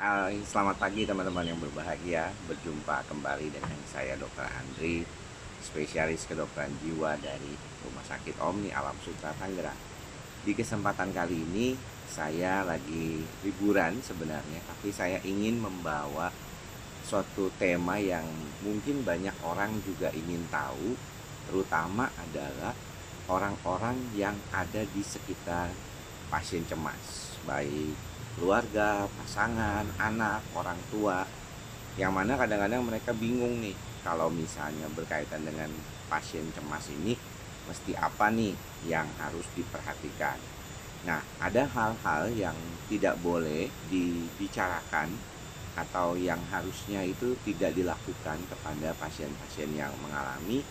Hai, selamat pagi teman-teman yang berbahagia. Berjumpa kembali dengan saya Dr. Andri, spesialis kedokteran jiwa dari Rumah Sakit Omni Alam Sutra Tangerang. Di kesempatan kali ini saya lagi liburan sebenarnya, tapi saya ingin membawa suatu tema yang mungkin banyak orang juga ingin tahu, terutama adalah orang-orang yang ada di sekitar pasien cemas, baik keluarga, pasangan, anak, orang tua, yang mana kadang-kadang mereka bingung nih kalau misalnya berkaitan dengan pasien cemas ini mesti apa nih yang harus diperhatikan. Nah, ada hal-hal yang tidak boleh dibicarakan atau yang harusnya itu tidak dilakukan kepada pasien-pasien yang mengalami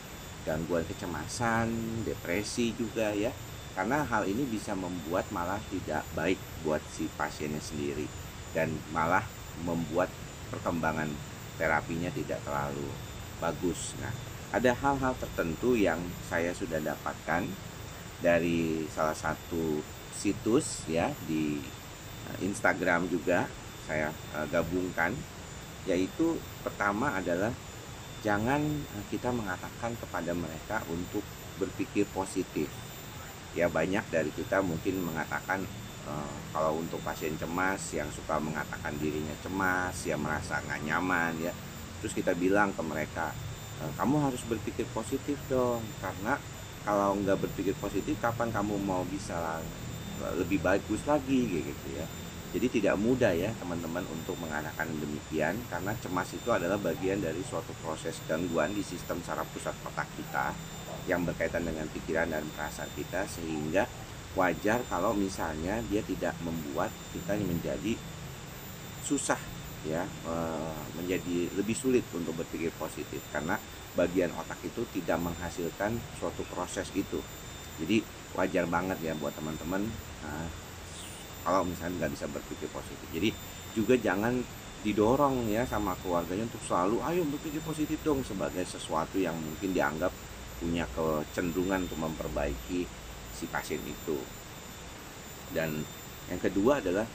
gangguan kecemasan, depresi juga ya. Karena hal ini bisa membuat malah tidak baik buat si pasiennya sendiri dan malah membuat perkembangan terapinya tidak terlalu bagus. Nah, ada hal-hal tertentu yang saya sudah dapatkan dari salah satu situs ya di Instagram juga saya gabungkan, yaitu pertama adalah jangan kita mengatakan kepada mereka untuk berpikir positif. Ya, banyak dari kita mungkin mengatakan kalau untuk pasien cemas yang suka mengatakan dirinya cemas, ya merasa nggak nyaman ya. Terus kita bilang ke mereka, kamu harus berpikir positif dong, karena kalau nggak berpikir positif kapan kamu mau bisa lebih bagus lagi gitu ya. Jadi tidak mudah ya teman-teman untuk mengatakan demikian, karena cemas itu adalah bagian dari suatu proses gangguan di sistem saraf pusat otak kita yang berkaitan dengan pikiran dan perasaan kita, sehingga wajar kalau misalnya dia tidak membuat kita menjadi susah ya, menjadi lebih sulit untuk berpikir positif karena bagian otak itu tidak menghasilkan suatu proses itu. Jadi wajar banget ya buat teman-teman kalau misalnya nggak bisa berpikir positif. Jadi juga jangan didorong ya sama keluarganya untuk selalu ayo berpikir positif dong, sebagai sesuatu yang mungkin dianggap punya kecenderungan untuk memperbaiki si pasien itu. Dan yang kedua adalah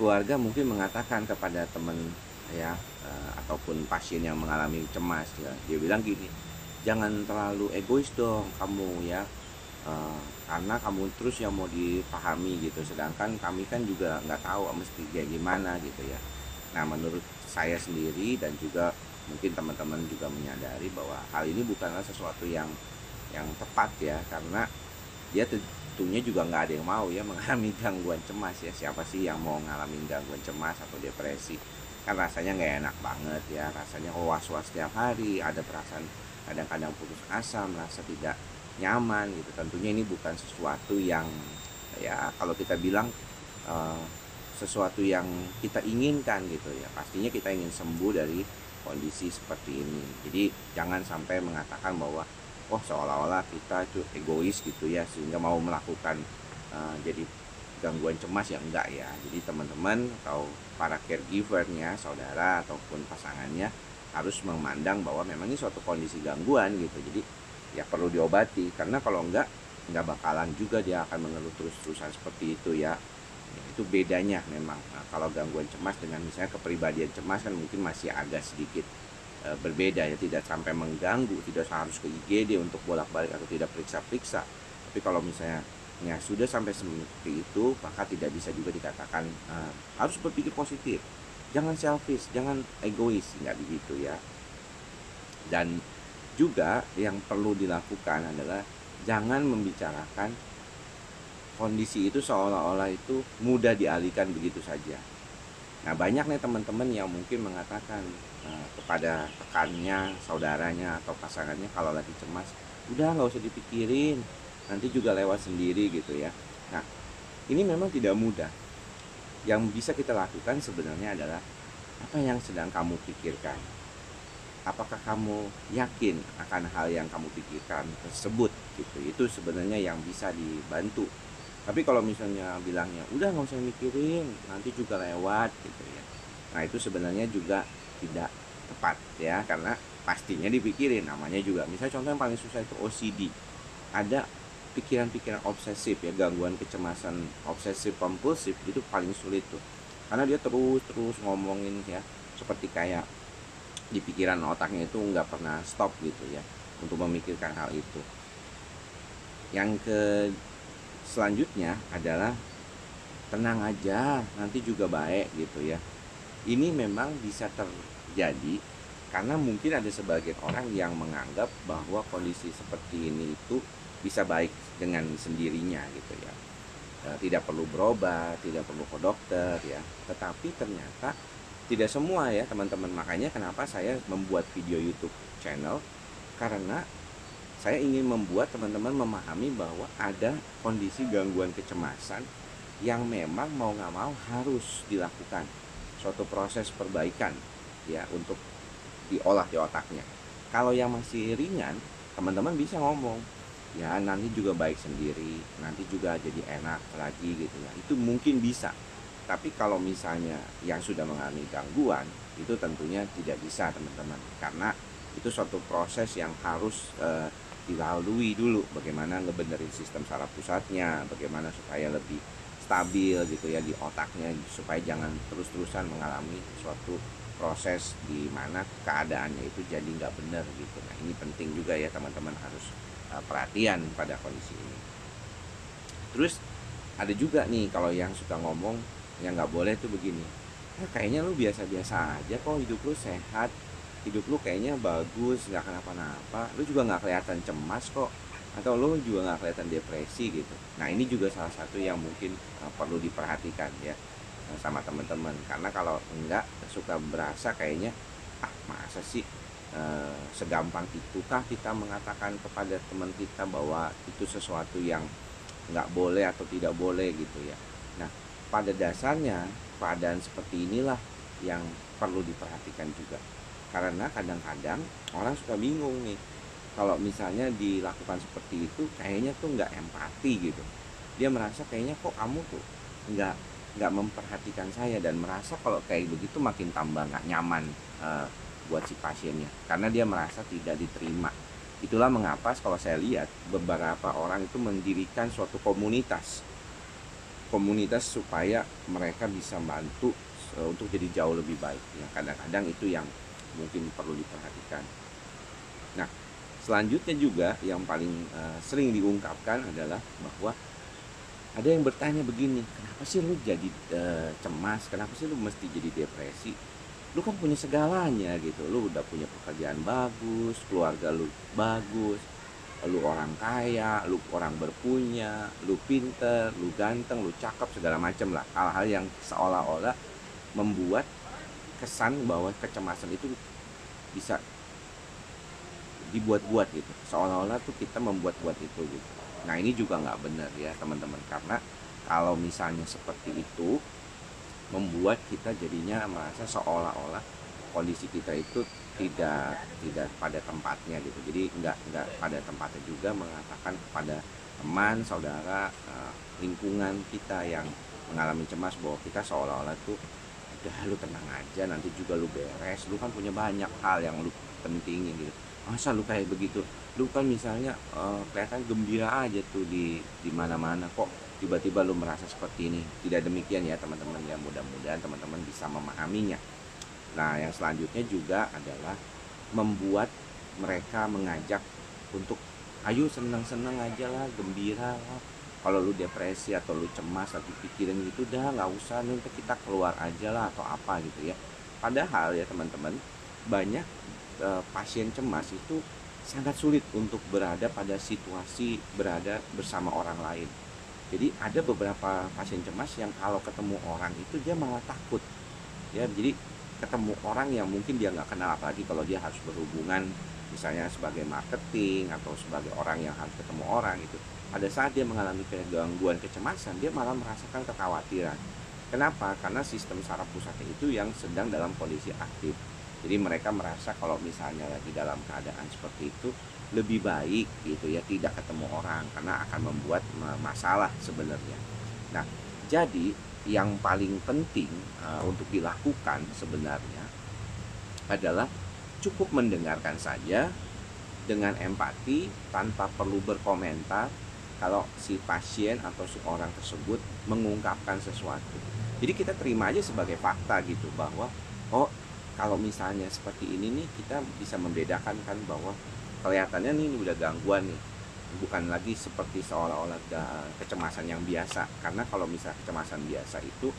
keluarga mungkin mengatakan kepada teman ya, ataupun pasien yang mengalami cemas ya, dia bilang gini, jangan terlalu egois dong kamu ya, karena kamu terus yang mau dipahami gitu, sedangkan kami kan juga nggak tahu mesti kayak gimana gitu ya. Nah, menurut saya sendiri dan juga mungkin teman-teman juga menyadari bahwa hal ini bukanlah sesuatu yang tepat ya, karena dia tentunya juga nggak ada yang mau ya mengalami gangguan cemas ya. Siapa sih yang mau ngalamin gangguan cemas atau depresi? Kan rasanya nggak enak banget ya, rasanya was-was setiap hari, ada perasaan kadang-kadang putus asa, merasa tidak nyaman gitu. Tentunya ini bukan sesuatu yang ya kalau kita bilang eh, sesuatu yang kita inginkan gitu ya. Pastinya kita ingin sembuh dari kondisi seperti ini. Jadi jangan sampai mengatakan bahwa oh seolah-olah kita itu egois gitu ya, sehingga mau melakukan jadi gangguan cemas, ya enggak ya. Jadi teman-teman atau para caregivernya, saudara ataupun pasangannya harus memandang bahwa memang ini suatu kondisi gangguan gitu. Jadi ya perlu diobati, karena kalau enggak bakalan juga dia akan mengeluh terus-terusan seperti itu ya. Itu bedanya memang. Nah, kalau gangguan cemas dengan misalnya kepribadian cemas kan mungkin masih agak sedikit berbeda ya, tidak sampai mengganggu, tidak harus ke IGD untuk bolak-balik atau tidak periksa-periksa. Tapi kalau misalnya ya sudah sampai seperti itu, maka tidak bisa juga dikatakan harus berpikir positif. Jangan selfish, jangan egois, nggak begitu ya. Dan juga yang perlu dilakukan adalah jangan membicarakan kondisi itu seolah-olah itu mudah dialihkan begitu saja. Nah, banyak nih teman-teman yang mungkin mengatakan kepada rekannya, saudaranya atau pasangannya kalau lagi cemas, udah nggak usah dipikirin, nanti juga lewat sendiri gitu ya. Nah, ini memang tidak mudah. Yang bisa kita lakukan sebenarnya adalah apa yang sedang kamu pikirkan. Apakah kamu yakin akan hal yang kamu pikirkan tersebut gitu. Itu sebenarnya yang bisa dibantu. Tapi kalau misalnya bilangnya udah nggak usah mikirin, nanti juga lewat gitu ya. Nah, itu sebenarnya juga tidak tepat ya, karena pastinya dipikirin. Namanya juga misalnya contoh yang paling susah itu OCD. Ada pikiran-pikiran obsesif ya, gangguan kecemasan obsesif kompulsif, itu paling sulit tuh. karena dia terus ngomongin ya, seperti kayak di pikiran otaknya itu nggak pernah stop gitu ya untuk memikirkan hal itu. Yang ke selanjutnya adalah tenang aja, nanti juga baik gitu ya. Ini memang bisa terjadi karena mungkin ada sebagian orang yang menganggap bahwa kondisi seperti ini itu bisa baik dengan sendirinya gitu ya. Tidak perlu berobat, tidak perlu ke dokter ya. Tetapi ternyata tidak semua ya teman-teman. Makanya kenapa saya membuat video YouTube channel, karena saya ingin membuat teman-teman memahami bahwa ada kondisi gangguan kecemasan yang memang mau nggak mau harus dilakukan suatu proses perbaikan ya untuk diolah di otaknya. Kalau yang masih ringan, teman-teman bisa ngomong, ya nanti juga baik sendiri, nanti juga jadi enak lagi gitu ya. Itu mungkin bisa. Tapi kalau misalnya yang sudah mengalami gangguan, itu tentunya tidak bisa teman-teman, karena itu suatu proses yang harus dilalui dulu, bagaimana ngebenerin sistem saraf pusatnya, bagaimana supaya lebih stabil gitu ya di otaknya, supaya jangan terus-terusan mengalami suatu proses di mana keadaannya itu jadi nggak benar gitu. Nah ini penting juga ya teman-teman, harus perhatian pada kondisi ini. Terus ada juga nih kalau yang suka ngomong yang nggak boleh tuh begini, kayaknya lu biasa-biasa aja kok, hidup lu sehat, hidup lu kayaknya bagus, nggak kenapa-napa, lu juga nggak kelihatan cemas kok, atau lu juga nggak kelihatan depresi gitu. Nah ini juga salah satu yang mungkin perlu diperhatikan ya sama teman-teman, karena kalau enggak suka berasa kayaknya masa sih segampang itukah kita mengatakan kepada teman kita bahwa itu sesuatu yang nggak boleh atau tidak boleh gitu ya. Nah pada dasarnya keadaan seperti inilah yang perlu diperhatikan juga, karena kadang-kadang orang suka bingung nih, kalau misalnya dilakukan seperti itu kayaknya tuh nggak empati gitu. Dia merasa kayaknya kok kamu tuh nggak memperhatikan saya, dan merasa kalau kayak begitu makin tambah nggak nyaman buat si pasiennya, karena dia merasa tidak diterima. Itulah mengapa kalau saya lihat beberapa orang itu mendirikan suatu komunitas supaya mereka bisa bantu untuk jadi jauh lebih baik ya. Kadang-kadang itu yang mungkin perlu diperhatikan. Nah selanjutnya juga yang paling sering diungkapkan adalah bahwa ada yang bertanya begini, kenapa sih lu jadi cemas, kenapa sih lu mesti jadi depresi, lu kan punya segalanya gitu, lu udah punya pekerjaan bagus, keluarga lu bagus, lu orang kaya, lu orang berpunya, lu pinter, lu ganteng, lu cakep, segala macam lah, hal-hal yang seolah-olah membuat kesan bahwa kecemasan itu bisa dibuat-buat gitu, seolah-olah tuh kita membuat-buat itu gitu. Nah ini juga nggak benar ya teman-teman, karena kalau misalnya seperti itu membuat kita jadinya merasa seolah-olah kondisi kita itu tidak pada tempatnya gitu. Jadi nggak pada tempatnya juga mengatakan kepada teman, saudara, lingkungan kita yang mengalami cemas bahwa kita seolah-olah tuh udah lu tenang aja, nanti juga lu beres, lu kan punya banyak hal yang lu pentingin gitu. Masa lu kayak begitu, lu kan misalnya kelihatan gembira aja tuh di mana-mana, kok tiba-tiba lu merasa seperti ini. Tidak demikian ya teman-teman ya, mudah-mudahan teman-teman bisa memahaminya. Nah yang selanjutnya juga adalah membuat mereka, mengajak untuk ayo senang-senang aja lah, gembira lah. Kalau lu depresi atau lu cemas atau pikirin gitu, udah nggak usah, nanti kita keluar aja lah atau apa gitu ya. Padahal ya teman-teman, banyak pasien cemas itu sangat sulit untuk berada pada situasi berada bersama orang lain. Jadi ada beberapa pasien cemas yang kalau ketemu orang itu dia malah takut ya. Jadi ketemu orang yang mungkin dia nggak kenal, apalagi kalau dia harus berhubungan misalnya sebagai marketing atau sebagai orang yang harus ketemu orang itu, pada saat dia mengalami gangguan kecemasan dia malah merasakan kekhawatiran. Kenapa? Karena sistem saraf pusatnya itu yang sedang dalam kondisi aktif. Jadi mereka merasa kalau misalnya lagi dalam keadaan seperti itu lebih baik gitu ya tidak ketemu orang, karena akan membuat masalah sebenarnya. Nah jadi yang paling penting untuk dilakukan sebenarnya adalah cukup mendengarkan saja dengan empati tanpa perlu berkomentar, kalau si pasien atau si orang tersebut mengungkapkan sesuatu. Jadi kita terima aja sebagai fakta gitu, bahwa oh kalau misalnya seperti ini nih, kita bisa membedakan kan bahwa kelihatannya nih udah gangguan nih, bukan lagi seperti seolah-olah kecemasan yang biasa. Karena kalau misalnya kecemasan biasa itu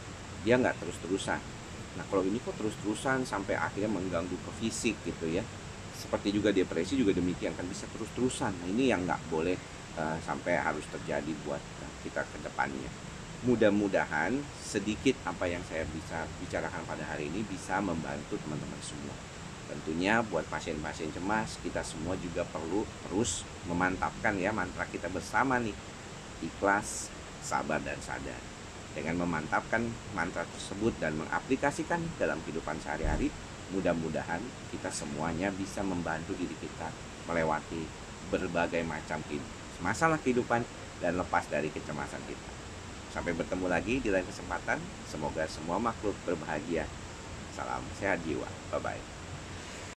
dia nggak terus-terusan. Nah kalau ini kok terus-terusan sampai akhirnya mengganggu ke fisik gitu ya. Seperti juga depresi juga demikian kan, bisa terus-terusan. Nah ini yang nggak boleh sampai harus terjadi buat kita ke depannya. Mudah-mudahan sedikit apa yang saya bisa bicarakan pada hari ini bisa membantu teman-teman semua. Tentunya buat pasien-pasien cemas, kita semua juga perlu terus memantapkan ya mantra kita bersama nih, ikhlas, sabar, dan sadar. Dengan memantapkan mantra tersebut dan mengaplikasikan dalam kehidupan sehari-hari, mudah-mudahan kita semuanya bisa membantu diri kita melewati berbagai macam masalah kehidupan dan lepas dari kecemasan kita. Sampai bertemu lagi di lain kesempatan. Semoga semua makhluk berbahagia. Salam sehat jiwa. Bye-bye.